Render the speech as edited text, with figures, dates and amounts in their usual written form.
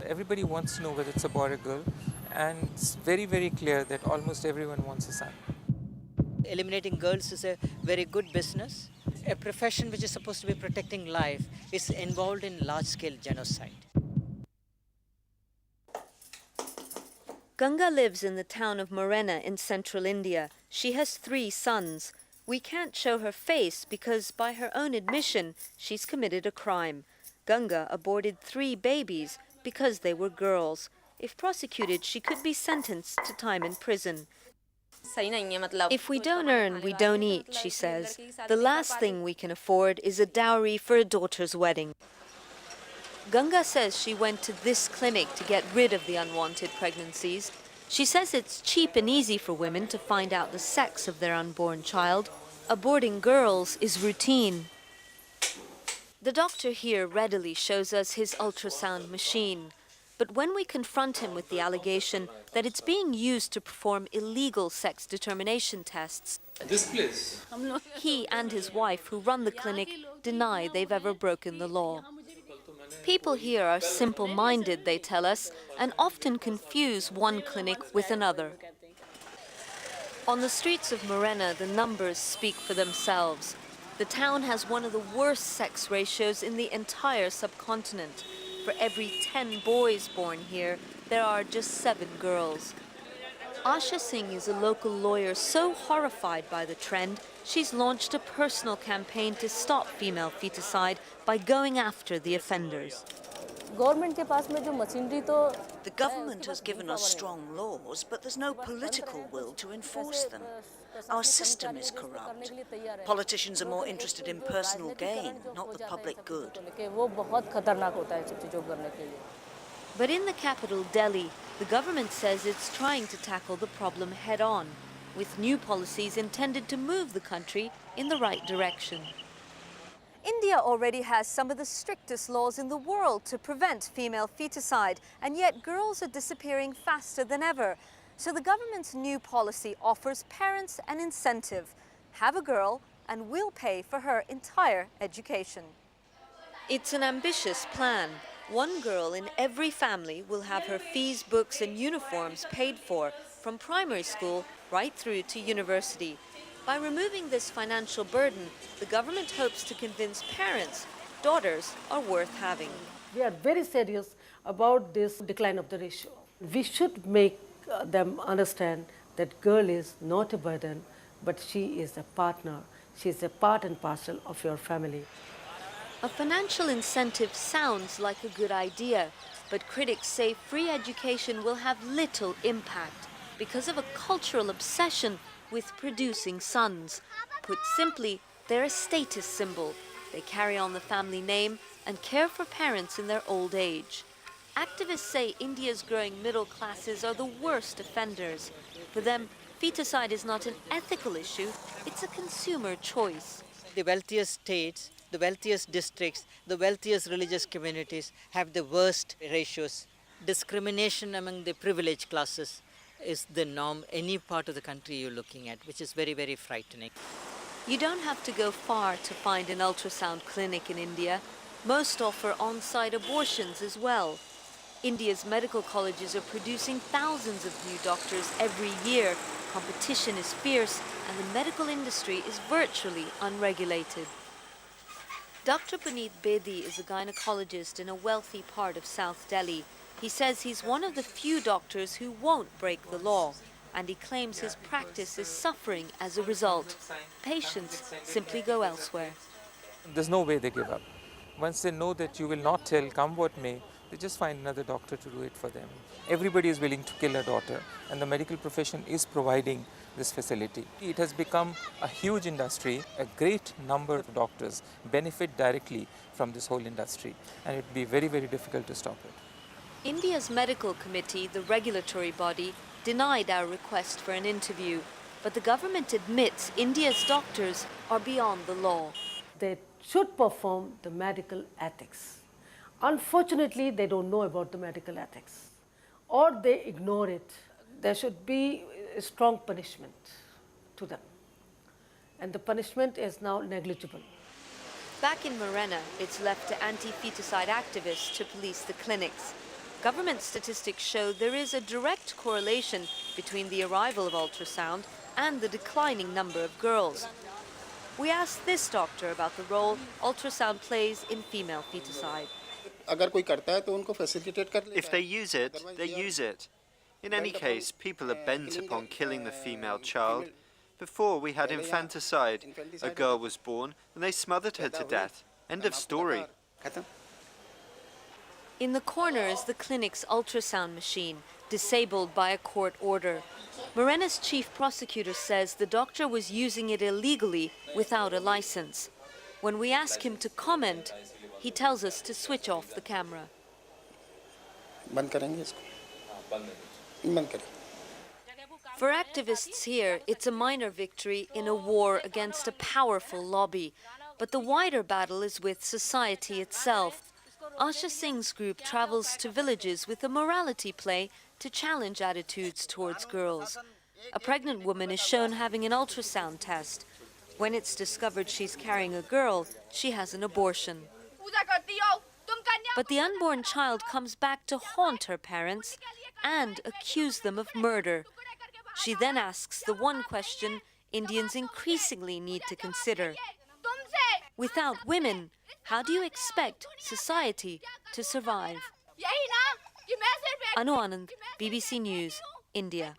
Everybody wants to know whether it's a boy or girl, and it's very, very clear that almost everyone wants a son. Eliminating girls is a very good business. A profession which is supposed to be protecting life is involved in large-scale genocide. Ganga lives in the town of Morena in central India. She has 3 sons. We can't show her face because, by her own admission, she's committed a crime. Ganga aborted 3 babies because they were girls. If prosecuted, she could be sentenced to time in prison. If we don't earn, we don't eat, she says. The last thing we can afford is a dowry for a daughter's wedding. Ganga says she went to this clinic to get rid of the unwanted pregnancies. She says it's cheap and easy for women to find out the sex of their unborn child. Aborting girls is routine. The doctor here readily shows us his ultrasound machine. But when we confront him with the allegation that it's being used to perform illegal sex determination tests, This place? he and his wife, who run the clinic, deny they've ever broken the law. People here are simple-minded, they tell us, and often confuse one clinic with another. On the streets of Morena, the numbers speak for themselves. The town has one of the worst sex ratios in the entire subcontinent. For every 10 boys born here, there are just 7 girls. Asha Singh is a local lawyer so horrified by the trend, she's launched a personal campaign to stop female feticide by going after the offenders. The government has given us strong laws, but there's no political will to enforce them. Our system is corrupt. Politicians are more interested in personal gain, not the public good. But in the capital, Delhi, the government says it's trying to tackle the problem head-on, with new policies intended to move the country in the right direction. India already has some of the strictest laws in the world to prevent female feticide, and yet girls are disappearing faster than ever. So the government's new policy offers parents an incentive. Have a girl and we'll pay for her entire education. It's an ambitious plan. One girl in every family will have her fees, books and uniforms paid for, from primary school right through to university. By removing this financial burden, the government hopes to convince parents daughters are worth having. We are very serious about this decline of the ratio. We should make them understand that girl is not a burden, but she is a partner. She is a part and parcel of your family. A financial incentive sounds like a good idea, but critics say free education will have little impact because of a cultural obsession with producing sons. Put simply, they're a status symbol. They carry on the family name and care for parents in their old age. Activists say India's growing middle classes are the worst offenders. For them, feticide is not an ethical issue, it's a consumer choice. The wealthiest states, the wealthiest districts, the wealthiest religious communities have the worst ratios. Discrimination among the privileged classes is the norm any part of the country you're looking at, which is very, very frightening. You don't have to go far to find an ultrasound clinic in India. Most offer on-site abortions as well. India's medical colleges are producing thousands of new doctors every year. Competition is fierce and the medical industry is virtually unregulated. Dr. Puneet Bedi is a gynecologist in a wealthy part of South Delhi. He says he's one of the few doctors who won't break the law, and he claims his practice is suffering as a result. Patients simply go elsewhere. There's no way they give up. Once they know that you will not tell, come what may, they just find another doctor to do it for them. Everybody is willing to kill a daughter, and the medical profession is providing this facility. It has become a huge industry. A great number of doctors benefit directly from this whole industry, and it would be very, very difficult to stop it. India's medical committee, the regulatory body, denied our request for an interview, but the government admits India's doctors are beyond the law. They should perform the medical ethics. Unfortunately, they don't know about the medical ethics, or they ignore it. There should be a strong punishment to them, and the punishment is now negligible. Back in Morena, it's left to anti-feticide activists to police the clinics. Government statistics show there is a direct correlation between the arrival of ultrasound and the declining number of girls. We asked this doctor about the role ultrasound plays in female feticide. If they use it, they use it. In any case, people are bent upon killing the female child. Before, we had infanticide. A girl was born and they smothered her to death. End of story. In the corner is the clinic's ultrasound machine, disabled by a court order. Morena's chief prosecutor says the doctor was using it illegally without a license. When we ask him to comment, he tells us to switch off the camera. For activists here, it's a minor victory in a war against a powerful lobby. But the wider battle is with society itself. Asha Singh's group travels to villages with a morality play to challenge attitudes towards girls. A pregnant woman is shown having an ultrasound test. When it's discovered she's carrying a girl, she has an abortion. But the unborn child comes back to haunt her parents and accuse them of murder. She then asks the one question Indians increasingly need to consider. Without women, how do you expect society to survive? Anu Anand, BBC News, India.